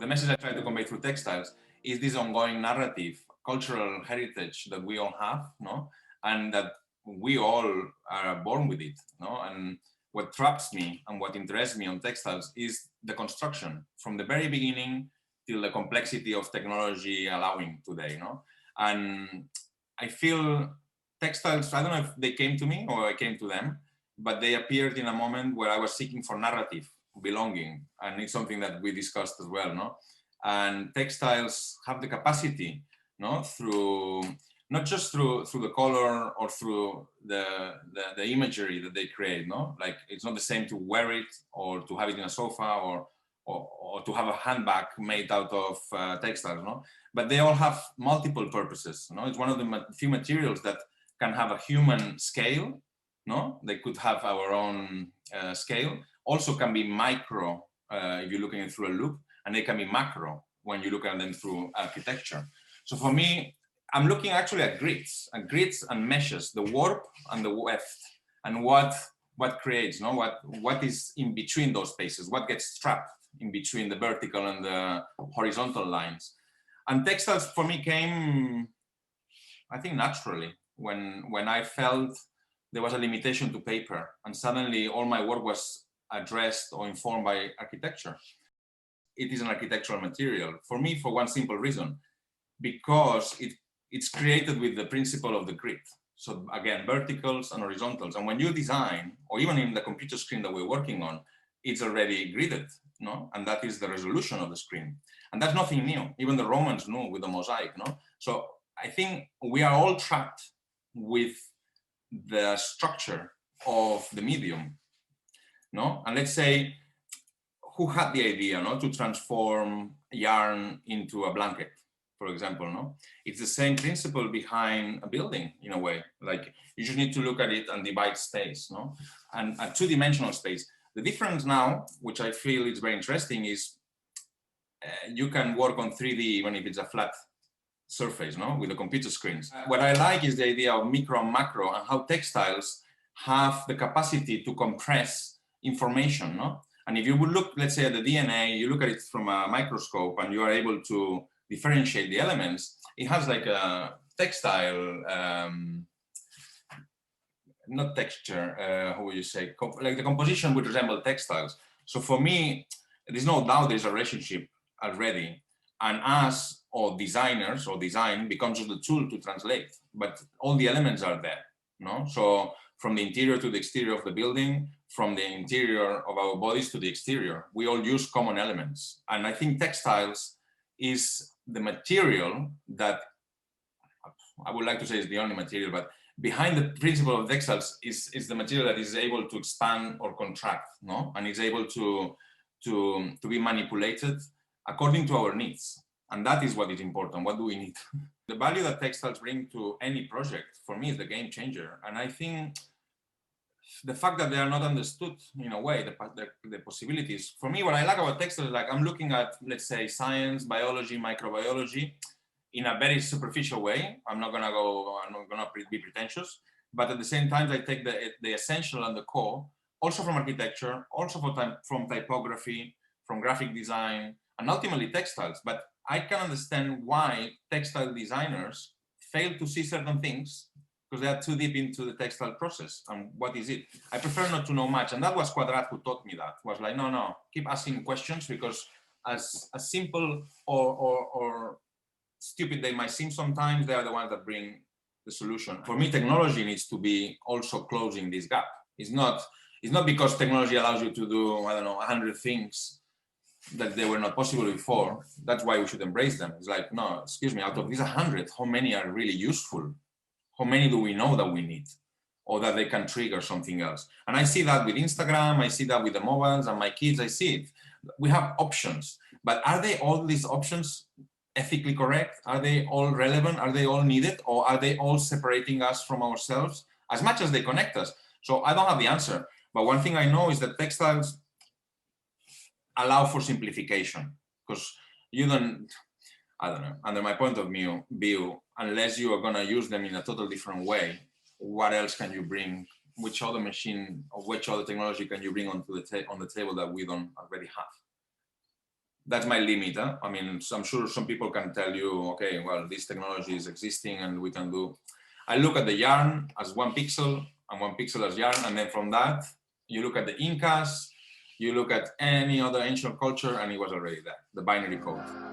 the message I try to convey through textiles is this ongoing narrative, cultural heritage that we all have, no? And that we all are born with it, no? And what traps me and what interests me on textiles is the construction from the very beginning till the complexity of technology allowing today, no? And I feel textiles, I don't know if they came to me or I came to them, but they appeared in a moment where I was seeking for narrative, belonging, and it's something that we discussed as well, no? And textiles have the capacity, no, through not just through the color or through the imagery that they create, no? Like it's not the same to wear it or to have it in a sofa or to have a handbag made out of textiles, no? But they all have multiple purposes, no? It's one of the few materials that can have a human scale, no? They could have our own scale. Also can be micro if you're looking at it through a loop, and they can be macro when you look at them through architecture. So for me, I'm looking actually at grids and meshes, the warp and the weft, and what creates, no? What is in between those spaces, what gets trapped in between the vertical and the horizontal lines. And textiles for me came, I think, naturally when I felt there was a limitation to paper, and suddenly all my work was addressed or informed by architecture. It is an architectural material for me for one simple reason, because it's created with the principle of the grid. So again, verticals and horizontals. And when you design, or even in the computer screen that we're working on, it's already gridded, no? And that is the resolution of the screen. And that's nothing new. Even the Romans knew with the mosaic, no? So I think we are all trapped with the structure of the medium, no? And let's say, who had the idea, no, to transform yarn into a blanket, for example, no? It's the same principle behind a building in a way. Like you just need to look at it and divide space, no? And a two-dimensional space. The difference now, which I feel is very interesting, is you can work on 3D even if it's a flat surface, no, with the computer screens. What I like is the idea of micro and macro, and how textiles have the capacity to compress information, no? And if you would look, let's say, at the DNA, you look at it from a microscope and you are able to differentiate the elements. It has like a textile, not texture, how would you say, like the composition would resemble textiles. So for me, there's no doubt there's a relationship already. And us, or designers, or design becomes just the tool to translate, but all the elements are there, no? So from the interior to the exterior of the building, from the interior of our bodies to the exterior, we all use common elements. And I think textiles is the material that, I would like to say is the only material, but behind the principle of textiles is the material that is able to expand or contract, no? And is able to be manipulated according to our needs. And that is what is important. What do we need? The value that textiles bring to any project, for me, is the game changer. And I think the fact that they are not understood in a way, the possibilities. For me, what I like about textiles is like I'm looking at, let's say, science, biology, microbiology in a very superficial way. I'm not gonna be pretentious, but at the same time, I take the essential and the core, also from architecture, also from typography, from graphic design, and ultimately textiles. But I can understand why textile designers fail to see certain things because they are too deep into the textile process. And what is it? I prefer not to know much. And that was Quadrat who taught me that. Was like, no, keep asking questions, because as simple or stupid they might seem sometimes, they are the ones that bring the solution. For me, technology needs to be also closing this gap. It's not because technology allows you to do, I don't know, 100 things that they were not possible before. That's why we should embrace them. It's like, no, excuse me, out of these 100, how many are really useful? How many do we know that we need, or that they can trigger something else? And I see that with Instagram, I see that with the mobiles and my kids, I see it. We have options, but are they all these options ethically correct? Are they all relevant? Are they all needed? Or are they all separating us from ourselves as much as they connect us? So I don't have the answer. But one thing I know is that textiles allow for simplification, because you don't, I don't know, under my point of view, unless you are going to use them in a totally different way, what else can you bring? Which other machine or which other technology can you bring on the table that we don't already have? that's my limit. Huh? I mean, I'm sure some people can tell you, okay, well, this technology is existing and we can do. I look at the yarn as 1 pixel and 1 pixel as yarn. And then from that, you look at the Incas, you look at any other ancient culture, and it was already there, the binary code.